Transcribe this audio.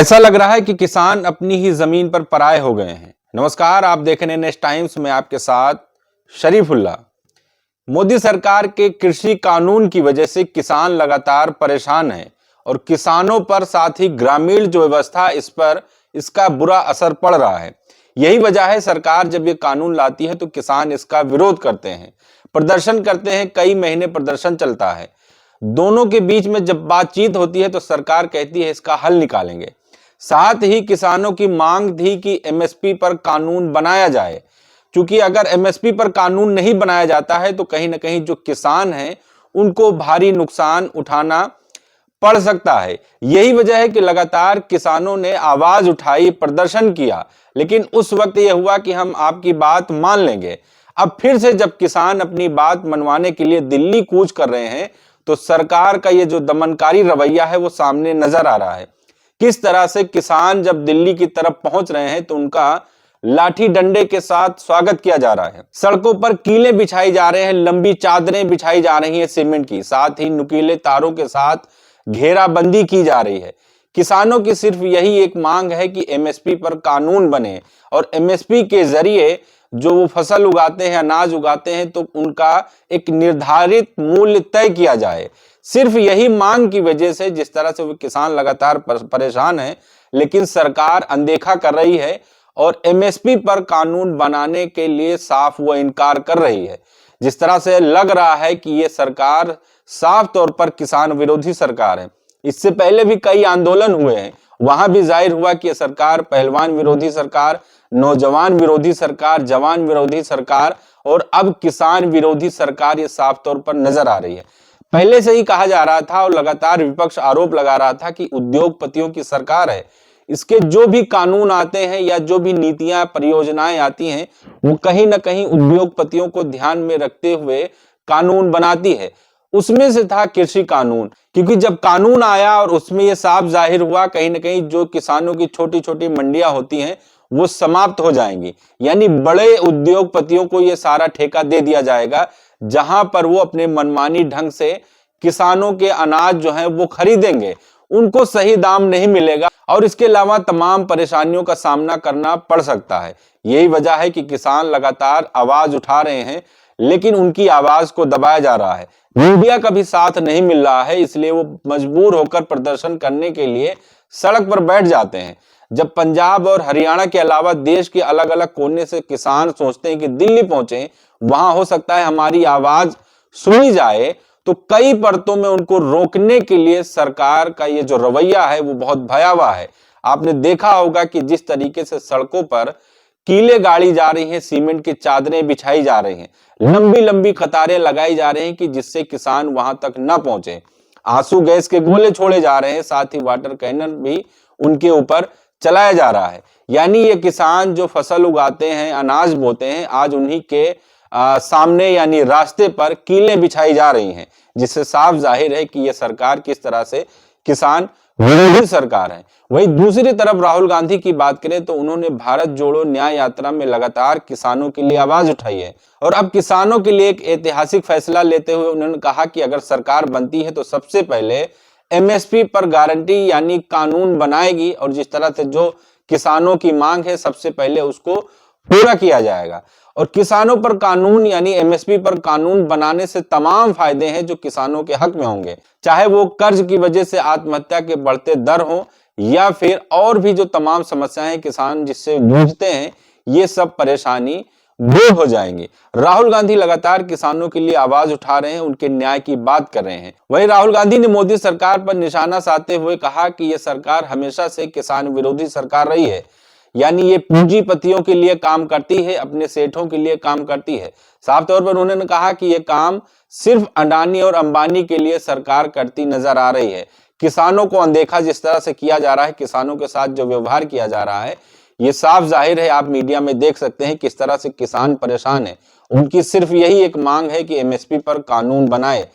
ऐसा लग रहा है कि किसान अपनी ही जमीन पर पराये हो गए हैं। नमस्कार, आप देख रहे हैं नेक्स्ट टाइम्स में आपके साथ शरीफुल्ला। मोदी सरकार के कृषि कानून की वजह से किसान लगातार परेशान हैं और किसानों पर साथ ही ग्रामीण जो व्यवस्था इस पर इसका बुरा असर पड़ रहा है। यही वजह है सरकार जब ये कानून लाती है तो किसान इसका विरोध करते हैं, प्रदर्शन करते हैं। कई महीने प्रदर्शन चलता है। दोनों के बीच में जब बातचीत होती है तो सरकार कहती है इसका हल निकालेंगे। साथ ही किसानों की मांग थी कि एमएसपी पर कानून बनाया जाए, क्योंकि अगर एमएसपी पर कानून नहीं बनाया जाता है तो कहीं ना कहीं जो किसान हैं उनको भारी नुकसान उठाना पड़ सकता है। यही वजह है कि लगातार किसानों ने आवाज उठाई, प्रदर्शन किया, लेकिन उस वक्त यह हुआ कि हम आपकी बात मान लेंगे। अब फिर से जब किसान अपनी बात मनवाने के लिए दिल्ली कूच कर रहे हैं तो सरकार का ये जो दमनकारी रवैया है वो सामने नजर आ रहा है। किस तरह से किसान जब दिल्ली की तरफ पहुंच रहे हैं तो उनका लाठी डंडे के साथ स्वागत किया जा रहा है। सड़कों पर कीले बिछाई जा रहे हैं, लंबी चादरें बिछाई जा रही हैं सीमेंट की, साथ ही नुकीले तारों के साथ घेराबंदी की जा रही है। किसानों की सिर्फ यही एक मांग है कि एमएसपी पर कानून बने और एमएसपी के जरिए जो वो फसल उगाते हैं, अनाज उगाते हैं, तो उनका एक निर्धारित मूल्य तय किया जाए। सिर्फ यही मांग की वजह से जिस तरह से वो किसान लगातार परेशान है, लेकिन सरकार अनदेखा कर रही है और एमएसपी पर कानून बनाने के लिए साफ वो इनकार कर रही है। जिस तरह से लग रहा है कि ये सरकार साफ तौर पर किसान विरोधी सरकार है। इससे पहले भी कई आंदोलन हुए हैं, वहां भी जाहिर हुआ कि यह सरकार पहलवान विरोधी सरकार, नौजवान विरोधी सरकार, जवान विरोधी सरकार और अब किसान विरोधी सरकार ये साफ तौर पर नजर आ रही है। पहले से ही कहा जा रहा था और लगातार विपक्ष आरोप लगा रहा था कि उद्योगपतियों की सरकार है। इसके जो भी कानून आते हैं या जो भी नीतियां, परियोजनाएं आती हैं वो कहीं ना कहीं उद्योगपतियों को ध्यान में रखते हुए कानून बनाती है। उसमें से था कृषि कानून, क्योंकि जब कानून आया और उसमें यह साफ जाहिर हुआ कहीं ना कहीं जो किसानों की छोटी छोटी मंडियां होती हैं वो समाप्त हो जाएंगी, यानी बड़े उद्योगपतियों को यह सारा ठेका दे दिया जाएगा, जहां पर वो अपने मनमानी ढंग से किसानों के अनाज जो है वो खरीदेंगे, उनको सही दाम नहीं मिलेगा और इसके अलावा तमाम परेशानियों का सामना करना पड़ सकता है। यही वजह है कि किसान लगातार आवाज उठा रहे हैं, लेकिन उनकी आवाज को दबाया जा रहा है। मीडिया का भी साथ नहीं मिल रहा है, इसलिए वो मजबूर होकर प्रदर्शन करने के लिए सड़क पर बैठ जाते हैं। जब पंजाब और हरियाणा के अलावा देश के अलग अलग कोने से किसान सोचते हैं कि दिल्ली पहुंचे, वहां हो सकता है हमारी आवाज सुनी जाए, तो कई परतों में उनको रोकने के लिए सरकार का ये जो रवैया है वो बहुत भयावह है। आपने देखा होगा कि जिस तरीके से सड़कों पर कीले गाड़ी जा रही हैं, सीमेंट की चादरें बिछाई जा रही हैं, लंबी लंबी कतारें लगाई जा रही हैं कि जिससे किसान वहां तक न पहुंचे। आंसू गैस के गोले छोड़े जा रहे हैं, साथ ही वाटर कैनन भी उनके ऊपर चलाया जा रहा है। यानी ये किसान जो फसल उगाते हैं, अनाज बोते हैं, आज उन्हीं के सामने यानी रास्ते पर कीलें बिछाई जा रही हैं, जिससे साफ जाहिर है कि यह सरकार किस तरह से किसान विरोधी सरकार है। वहीं दूसरी तरफ राहुल गांधी की बात करें तो उन्होंने भारत जोड़ो न्याय यात्रा में लगातार किसानों के लिए आवाज उठाई है और अब किसानों के लिए एक ऐतिहासिक फैसला लेते हुए उन्होंने कहा कि अगर सरकार बनती है तो सबसे पहले एमएसपी पर गारंटी यानी कानून बनाएगी और जिस तरह से जो किसानों की मांग है सबसे पहले उसको पूरा किया जाएगा। और किसानों पर कानून यानी एमएसपी पर कानून बनाने से तमाम फायदे हैं जो किसानों के हक में होंगे, चाहे वो कर्ज की वजह से आत्महत्या के बढ़ते दर हो या फिर और भी जो तमाम समस्याएं किसान जिससे जूझते हैं, ये सब परेशानी दूर हो जाएंगी। राहुल गांधी लगातार किसानों के लिए आवाज उठा रहे हैं, उनके न्याय की बात कर रहे हैं। वहीं राहुल गांधी ने मोदी सरकार पर निशाना साधते हुए कहा कि यह सरकार हमेशा से किसान विरोधी सरकार रही है, यानी ये पूंजीपतियों के लिए काम करती है, अपने सेठों के लिए काम करती है। साफ तौर पर उन्होंने कहा कि यह काम सिर्फ अडानी और अंबानी के लिए सरकार करती नजर आ रही है। किसानों को अनदेखा जिस तरह से किया जा रहा है, किसानों के साथ जो व्यवहार किया जा रहा है, ये साफ जाहिर है। आप मीडिया में देख सकते हैं किस तरह से किसान परेशान है। उनकी सिर्फ यही एक मांग है कि एमएसपी पर कानून बनाए।